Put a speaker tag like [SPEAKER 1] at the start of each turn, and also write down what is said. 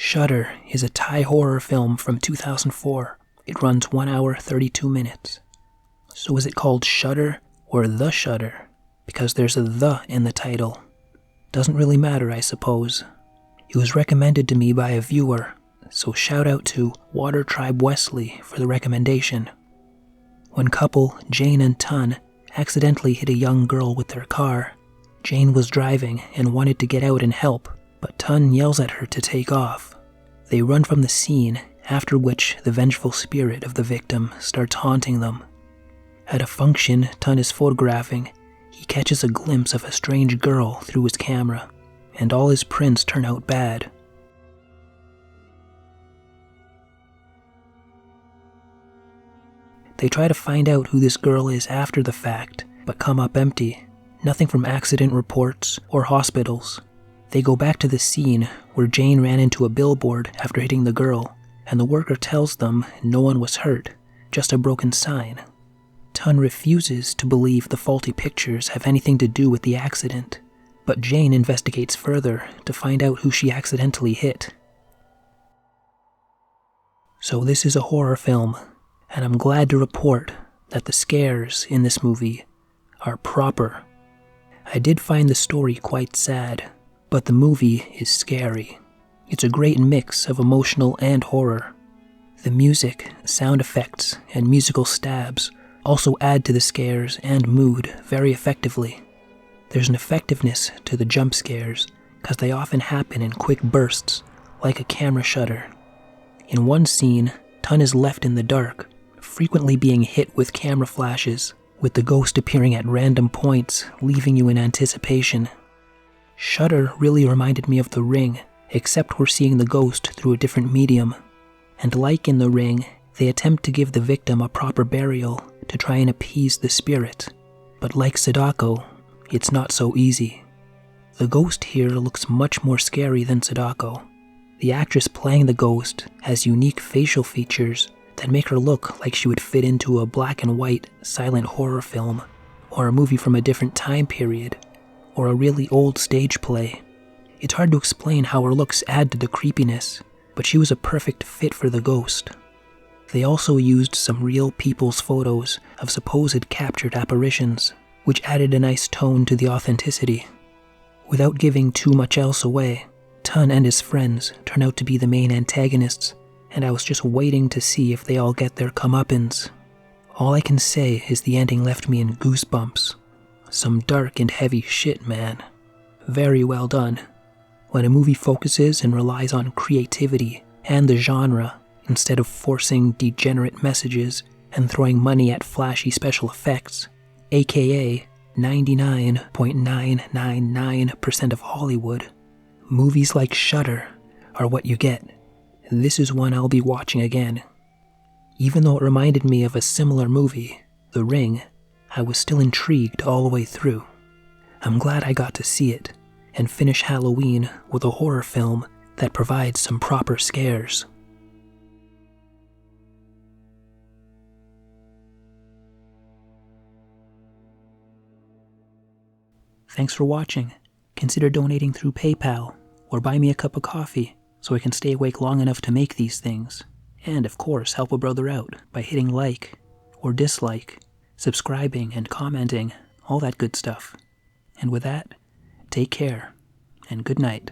[SPEAKER 1] Shudder is a Thai horror film from 2004. It runs 1 hour 32 minutes. So is it called Shudder or The Shudder? Because there's a "the" in the title. Doesn't really matter, I suppose. It was recommended to me by a viewer, so shout out to Water Tribe Wesley for the recommendation. When couple Jane and Tun accidentally hit a young girl with their car, Jane was driving and wanted to get out and help, but Tun yells at her to take off. They run from the scene, after which the vengeful spirit of the victim starts haunting them. At a function Tun is photographing, he catches a glimpse of a strange girl through his camera, and all his prints turn out bad. They try to find out who this girl is after the fact, but come up empty. Nothing from accident reports or hospitals. They go back to the scene where Jane ran into a billboard after hitting the girl, and the worker tells them no one was hurt, just a broken sign. Tun refuses to believe the faulty pictures have anything to do with the accident, but Jane investigates further to find out who she accidentally hit. So this is a horror film, and I'm glad to report that the scares in this movie are proper. I did find the story quite sad, but the movie is scary. It's a great mix of emotional and horror. The music, sound effects, and musical stabs also add to the scares and mood very effectively. There's an effectiveness to the jump scares, because they often happen in quick bursts, like a camera shutter. In one scene, Tun is left in the dark, frequently being hit with camera flashes, with the ghost appearing at random points, leaving you in anticipation. Shudder really reminded me of The Ring, except we're seeing the ghost through a different medium. And like in The Ring, they attempt to give the victim a proper burial to try and appease the spirit. But like Sadako, it's not so easy. The ghost here looks much more scary than Sadako. The actress playing the ghost has unique facial features that make her look like she would fit into a black and white silent horror film, or a movie from a different time period, or a really old stage play. It's hard to explain how her looks add to the creepiness, but she was a perfect fit for the ghost. They also used some real people's photos of supposed captured apparitions, which added a nice tone to the authenticity. Without giving too much else away, Tun and his friends turn out to be the main antagonists, and I was just waiting to see if they all get their comeuppance. All I can say is the ending left me in goosebumps. Some dark and heavy shit, man. Very well done. When a movie focuses and relies on creativity and the genre, instead of forcing degenerate messages and throwing money at flashy special effects, aka 99.999% of Hollywood, movies like Shudder are what you get. This is one I'll be watching again. Even though it reminded me of a similar movie, The Ring, I was still intrigued all the way through. I'm glad I got to see it and finish Halloween with a horror film that provides some proper scares. Thanks for watching. Consider donating through PayPal or buy me a cup of coffee so I can stay awake long enough to make these things. And of course, help a brother out by hitting like or dislike, subscribing and commenting, all that good stuff. And with that, take care and good night.